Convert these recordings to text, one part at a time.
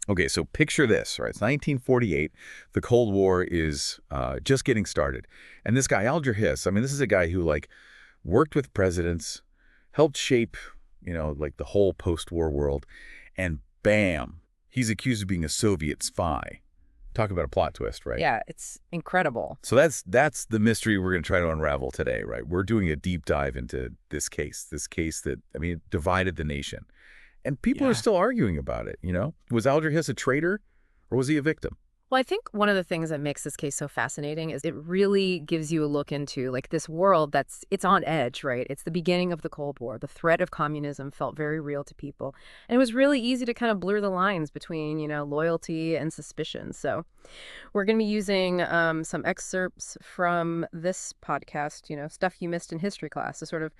Okay, so picture this, right? It's 1948. The Cold War is just getting started. And this guy, Alger Hiss, I mean, this is a guy who, like, worked with presidents, helped shape, like the whole post-war world. And bam, he's accused of being a Soviet spy. Talk about a plot twist, right? Yeah, it's incredible. So that's the mystery we're going to try to unravel today, right? We're doing a deep dive into this case that, I mean, divided the nation. And people are Yeah. still arguing about it. Was Alger Hiss a traitor or was he a victim? Well, I think one of the things that makes this case so fascinating is it really gives you a look into like this world it's on edge, right? It's the beginning of the Cold War. The threat of communism felt very real to people. And it was really easy to kind of blur the lines between, loyalty and suspicion. So we're going to be using some excerpts from this podcast, stuff you missed in history class to sort of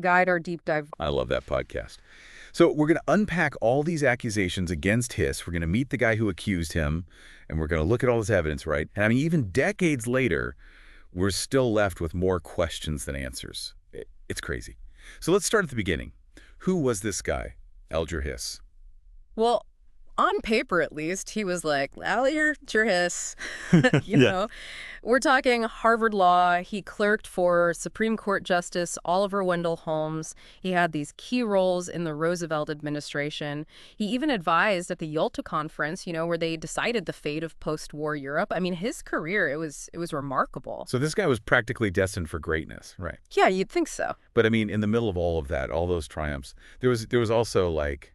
guide our deep dive. I love that podcast. So we're going to unpack all these accusations against Hiss. We're going to meet the guy who accused him, and we're going to look at all this evidence, right? And I mean, even decades later, we're still left with more questions than answers. It's crazy. So let's start at the beginning. Who was this guy, Alger Hiss? Well, on paper, at least, he was like, Alger Hiss. you Yeah. know, we're talking Harvard Law. He clerked for Supreme Court Justice Oliver Wendell Holmes. He had these key roles in the Roosevelt administration. He even advised at the Yalta Conference, where they decided the fate of post-war Europe. I mean, his career, it was remarkable. So this guy was practically destined for greatness, right? Yeah, you'd think so. But I mean, in the middle of all of that, all those triumphs, there was also like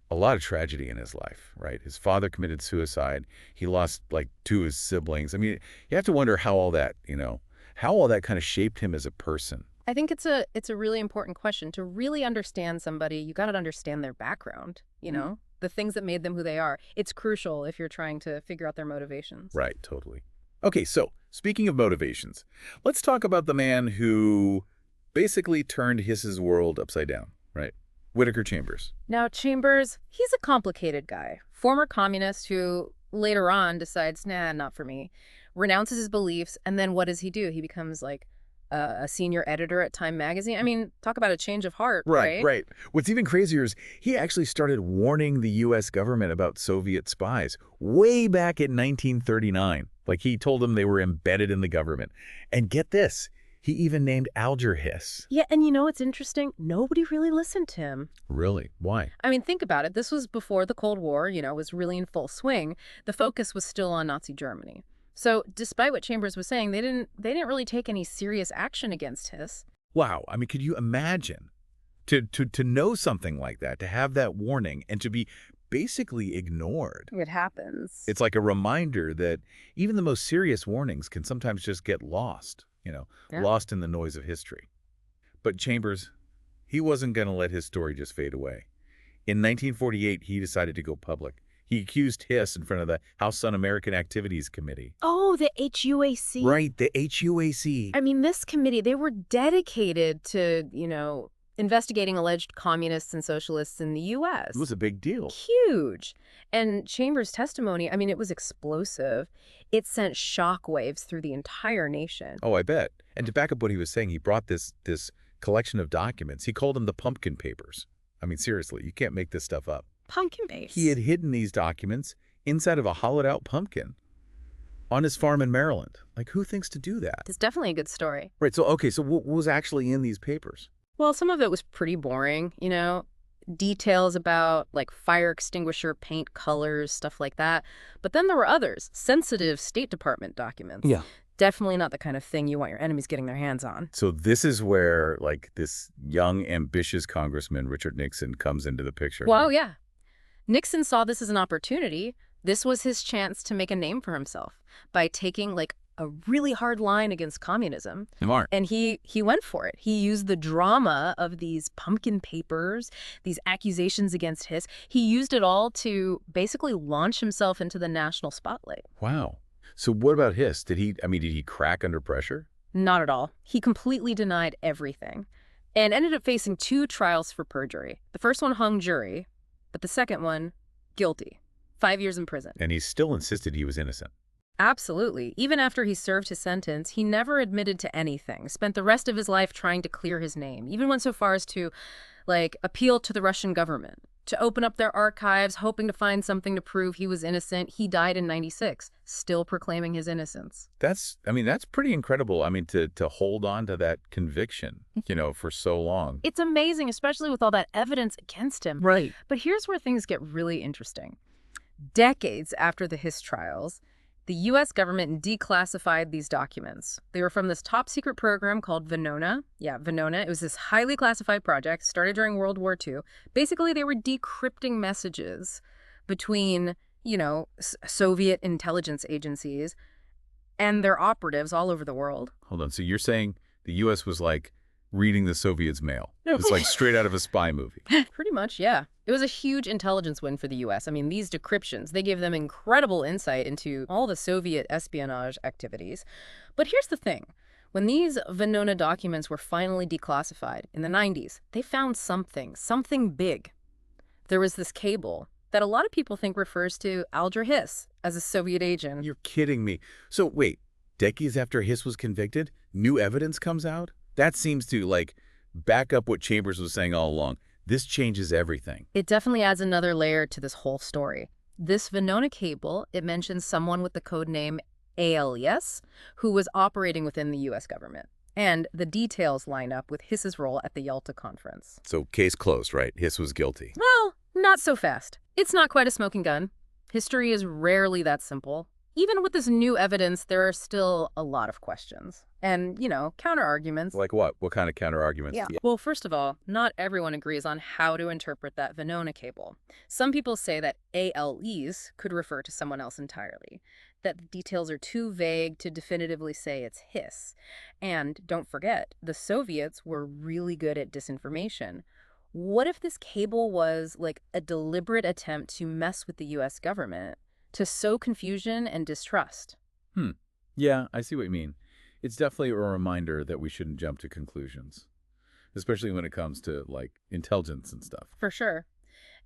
a lot of tragedy in his life, right? His father committed suicide. He lost like two of his siblings. I mean, you have to wonder how all that kind of shaped him as a person. I think it's a really important question. To really understand somebody, you got to understand their background, the things that made them who they are. It's crucial if you're trying to figure out their motivations. Right, totally. Okay, so speaking of motivations, let's talk about the man who basically turned Hiss's world upside down, right? Whittaker Chambers. Now, Chambers, he's a complicated guy. Former communist who later on decides, nah, not for me. Renounces his beliefs, and then what does he do? He becomes like a senior editor at Time magazine. I mean, talk about a change of heart, right? Right. What's even crazier is he actually started warning the U.S. government about Soviet spies way back in 1939. Like, he told them they were embedded in the government. And get this, he even named Alger Hiss. Yeah, and what's interesting? Nobody really listened to him. Really? Why? I mean, think about it. This was before the Cold War, was really in full swing. The focus was still on Nazi Germany. So despite what Chambers was saying, they didn't really take any serious action against Hiss. Wow. I mean, could you imagine to know something like that, to have that warning and to be basically ignored? It happens. It's like a reminder that even the most serious warnings can sometimes just get lost, lost in the noise of history. But Chambers, he wasn't going to let his story just fade away. In 1948, he decided to go public. He accused Hiss in front of the House Un-American Activities Committee. Oh, the HUAC. Right, the HUAC. I mean, this committee, they were dedicated to, investigating alleged communists and socialists in the U.S. It was a big deal. Huge. And Chambers' testimony, I mean, it was explosive. It sent shockwaves through the entire nation. Oh, I bet. And to back up what he was saying, he brought this collection of documents. He called them the pumpkin papers. I mean, seriously, you can't make this stuff up. Pumpkin base. He had hidden these documents inside of a hollowed-out pumpkin on his farm in Maryland. Like, who thinks to do that? It's definitely a good story. Right, so, okay, so what was actually in these papers? Well, some of it was pretty boring, details about like fire extinguisher paint colors, stuff like that. But then there were others, sensitive State Department documents. Yeah. Definitely not the kind of thing you want your enemies getting their hands on. So this is where, like, this young, ambitious congressman, Richard Nixon, comes into the picture. Well, yeah. Nixon saw this as an opportunity. This was his chance to make a name for himself by taking like a really hard line against communism. Smart. And he went for it. He used the drama of these pumpkin papers, these accusations against Hiss. He used it all to basically launch himself into the national spotlight. Wow. So what about Hiss? Did he crack under pressure? Not at all. He completely denied everything and ended up facing 2 trials for perjury. The first one hung jury, but the second one, guilty. 5 years in prison. And he still insisted he was innocent. Absolutely. Even after he served his sentence, he never admitted to anything, spent the rest of his life trying to clear his name, even went so far as to, appeal to the Russian government to open up their archives, hoping to find something to prove he was innocent. He died in 96, still proclaiming his innocence. That's pretty incredible. I mean, to hold on to that conviction, for so long. It's amazing, especially with all that evidence against him. Right. But here's where things get really interesting. Decades after the Hiss trials, the U.S. government declassified these documents. They were from this top-secret program called Venona. Yeah, Venona. It was this highly classified project started during World War II. Basically, they were decrypting messages between, Soviet intelligence agencies and their operatives all over the world. Hold on. So you're saying the U.S. was like reading the Soviets' mail? It's like straight out of a spy movie. Pretty much, yeah. It was a huge intelligence win for the U.S. I mean, these decryptions, they gave them incredible insight into all the Soviet espionage activities. But here's the thing. When these Venona documents were finally declassified in the 90s, they found something big. There was this cable that a lot of people think refers to Alger Hiss as a Soviet agent. You're kidding me. So wait, decades after Hiss was convicted, new evidence comes out? That seems to, back up what Chambers was saying all along. This changes everything. It definitely adds another layer to this whole story. This Venona cable, it mentions someone with the code name ALES who was operating within the U.S. government. And the details line up with Hiss's role at the Yalta conference. So case closed, right? Hiss was guilty. Well, not so fast. It's not quite a smoking gun. History is rarely that simple. Even with this new evidence, there are still a lot of questions. And, counter-arguments. Like what? What kind of counter-arguments? Yeah. Well, first of all, not everyone agrees on how to interpret that Venona cable. Some people say that ALEs could refer to someone else entirely, that the details are too vague to definitively say it's Hiss. And don't forget, the Soviets were really good at disinformation. What if this cable was like a deliberate attempt to mess with the U.S. government, to sow confusion and distrust? Yeah, I see what you mean. It's definitely a reminder that we shouldn't jump to conclusions, especially when it comes to, intelligence and stuff. For sure.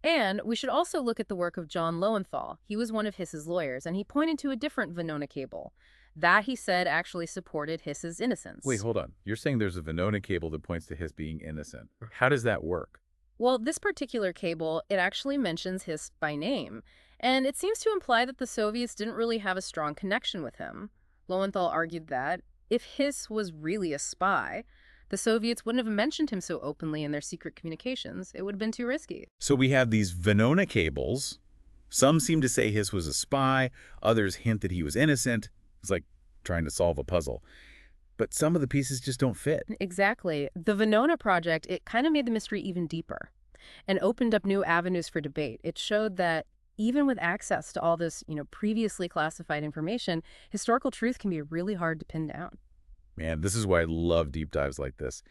And we should also look at the work of John Lowenthal. He was one of Hiss's lawyers, and he pointed to a different Venona cable. That, he said, actually supported Hiss's innocence. Wait, hold on. You're saying there's a Venona cable that points to Hiss being innocent. How does that work? Well, this particular cable, it actually mentions Hiss by name. And it seems to imply that the Soviets didn't really have a strong connection with him. Lowenthal argued that if Hiss was really a spy, the Soviets wouldn't have mentioned him so openly in their secret communications. It would have been too risky. So we have these Venona cables. Some seem to say Hiss was a spy. Others hint that he was innocent. It's like trying to solve a puzzle. But some of the pieces just don't fit. Exactly. The Venona project, it kind of made the mystery even deeper and opened up new avenues for debate. It showed that even with access to all this, previously classified information, historical truth can be really hard to pin down. Man, this is why I love deep dives like this.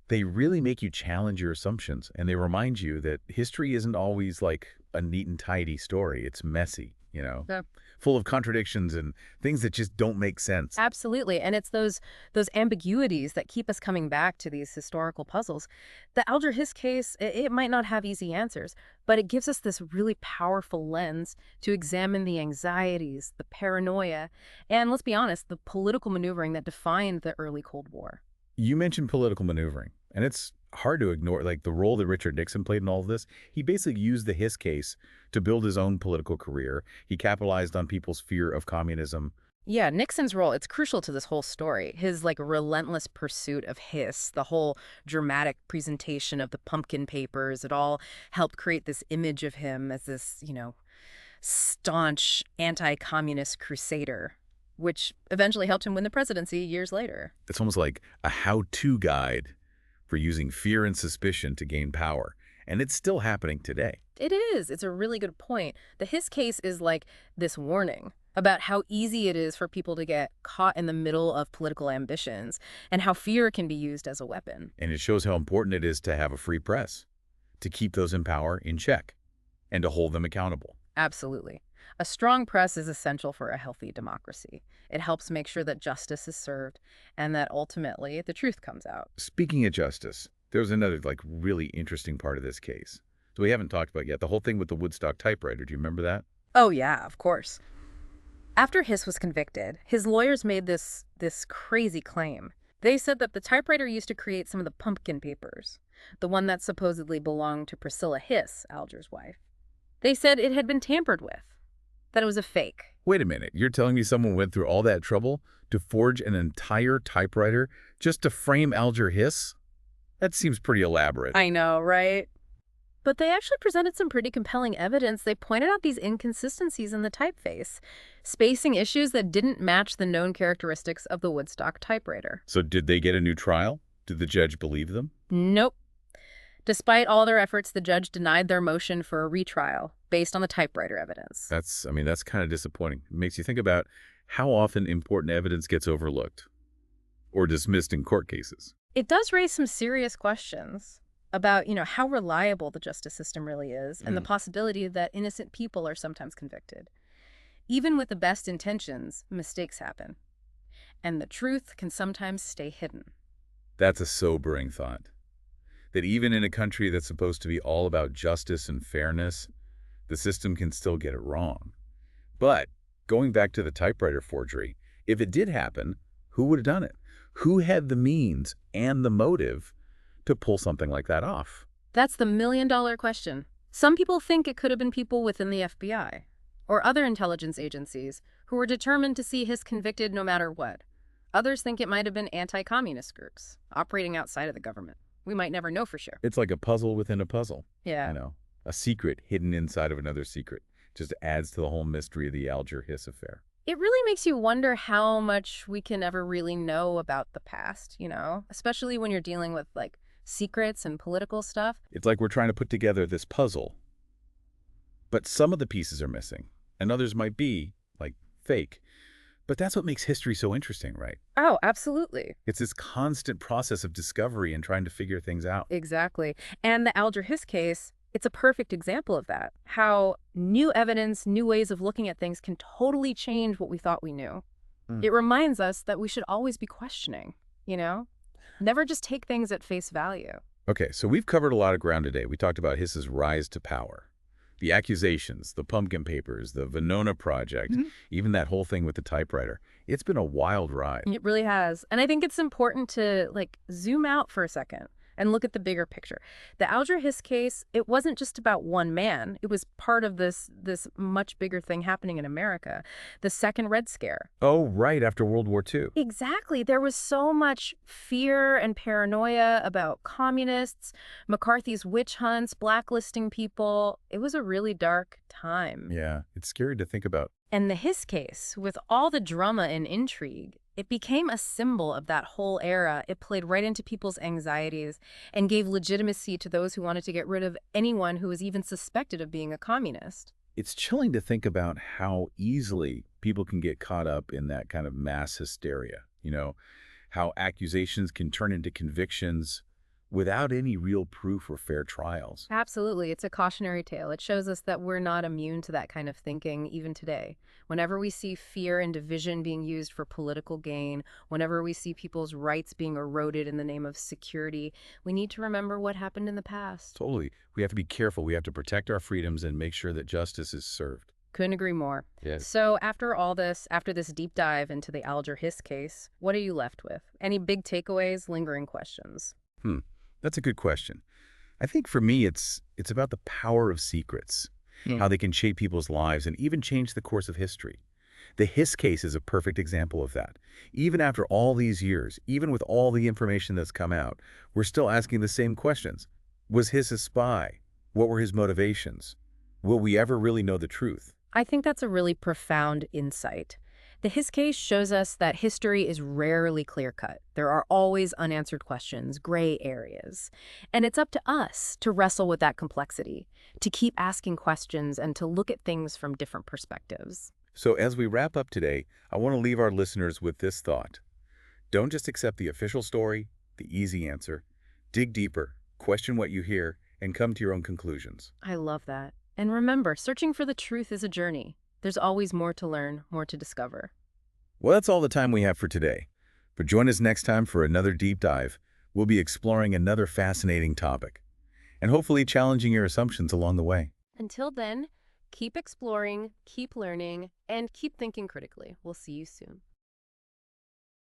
They really make you challenge your assumptions, and they remind you that history isn't always like a neat and tidy story. It's messy, Yeah. full of contradictions and things that just don't make sense. Absolutely. And it's those ambiguities that keep us coming back to these historical puzzles. The Alger Hiss case, it might not have easy answers, but it gives us this really powerful lens to examine the anxieties, the paranoia, and let's be honest, the political maneuvering that defined the early Cold War. You mentioned political maneuvering, and it's hard to ignore, the role that Richard Nixon played in all of this. He basically used the Hiss case to build his own political career. He capitalized on people's fear of communism. Yeah, Nixon's role, it's crucial to this whole story. His relentless pursuit of Hiss, the whole dramatic presentation of the pumpkin papers, it all helped create this image of him as this, staunch anti-communist crusader, which eventually helped him win the presidency years later. It's almost like a how-to guide for using fear and suspicion to gain power. And it's still happening today. It is. It's a really good point. The Hiss case is like this warning about how easy it is for people to get caught in the middle of political ambitions and how fear can be used as a weapon. And it shows how important it is to have a free press, to keep those in power in check, and to hold them accountable. Absolutely. A strong press is essential for a healthy democracy. It helps make sure that justice is served and that ultimately the truth comes out. Speaking of justice, there's another really interesting part of this case. So we haven't talked about yet, the whole thing with the Woodstock typewriter. Do you remember that? Oh, yeah, of course. After Hiss was convicted, his lawyers made this crazy claim. They said that the typewriter used to create some of the pumpkin papers, the one that supposedly belonged to Priscilla Hiss, Alger's wife. They said it had been tampered with, that it was a fake. Wait a minute, you're telling me someone went through all that trouble to forge an entire typewriter just to frame Alger Hiss? That seems pretty elaborate. I know, right? But they actually presented some pretty compelling evidence. They pointed out these inconsistencies in the typeface, spacing issues that didn't match the known characteristics of the Woodstock typewriter. So did they get a new trial? Did the judge believe them? Nope. Despite all their efforts, the judge denied their motion for a retrial based on the typewriter evidence. That's kind of disappointing. It makes you think about how often important evidence gets overlooked or dismissed in court cases. It does raise some serious questions about, how reliable the justice system really is and the possibility that innocent people are sometimes convicted. Even with the best intentions, mistakes happen. And the truth can sometimes stay hidden. That's a sobering thought. That even in a country that's supposed to be all about justice and fairness, the system can still get it wrong. But going back to the typewriter forgery, if it did happen, who would have done it? Who had the means and the motive to pull something like that off? That's the million-dollar question. Some people think it could have been people within the FBI or other intelligence agencies who were determined to see Hiss convicted no matter what. Others think it might have been anti-communist groups operating outside of the government. We might never know for sure. It's like a puzzle within a puzzle. Yeah. A secret hidden inside of another secret. Just adds to the whole mystery of the Alger Hiss affair. It really makes you wonder how much we can ever really know about the past, especially when you're dealing with, secrets and political stuff. It's like we're trying to put together this puzzle, but some of the pieces are missing, and others might be, fake. But that's what makes history so interesting, right? Oh, absolutely. It's this constant process of discovery and trying to figure things out. Exactly. And the Alger Hiss case, it's a perfect example of that. How new evidence, new ways of looking at things can totally change what we thought we knew. It reminds us that we should always be questioning, Never just take things at face value. Okay, so we've covered a lot of ground today. We talked about Hiss's rise to power, the accusations, the pumpkin papers, the Venona project, even that whole thing with the typewriter. It's been a wild ride. It really has. And I think it's important to zoom out for a second and look at the bigger picture. The Alger Hiss case, it wasn't just about one man. It was part of this much bigger thing happening in America, the Second Red Scare. Oh, right, after World War II. Exactly. There was so much fear and paranoia about communists, McCarthy's witch hunts, blacklisting people. It was a really dark time. Yeah, it's scary to think about. And the Hiss case, with all the drama and intrigue, it became a symbol of that whole era. It played right into people's anxieties and gave legitimacy to those who wanted to get rid of anyone who was even suspected of being a communist. It's chilling to think about how easily people can get caught up in that kind of mass hysteria. How accusations can turn into convictions without any real proof or fair trials. Absolutely. It's a cautionary tale. It shows us that we're not immune to that kind of thinking even today. Whenever we see fear and division being used for political gain, whenever we see people's rights being eroded in the name of security, we need to remember what happened in the past. Totally. We have to be careful. We have to protect our freedoms and make sure that justice is served. Couldn't agree more. Yes. So after this deep dive into the Alger Hiss case, what are you left with? Any big takeaways, lingering questions? That's a good question. I think for me, it's about the power of secrets, how they can shape people's lives and even change the course of history. The Hiss case is a perfect example of that. Even after all these years, even with all the information that's come out, we're still asking the same questions. Was Hiss a spy? What were his motivations? Will we ever really know the truth? I think that's a really profound insight. The Hiss case shows us that history is rarely clear-cut. There are always unanswered questions, gray areas. And it's up to us to wrestle with that complexity, to keep asking questions and to look at things from different perspectives. So as we wrap up today, I want to leave our listeners with this thought. Don't just accept the official story, the easy answer. Dig deeper, question what you hear, and come to your own conclusions. I love that. And remember, searching for the truth is a journey. There's always more to learn, more to discover. Well, that's all the time we have for today. But join us next time for another deep dive. We'll be exploring another fascinating topic and hopefully challenging your assumptions along the way. Until then, keep exploring, keep learning, and keep thinking critically. We'll see you soon.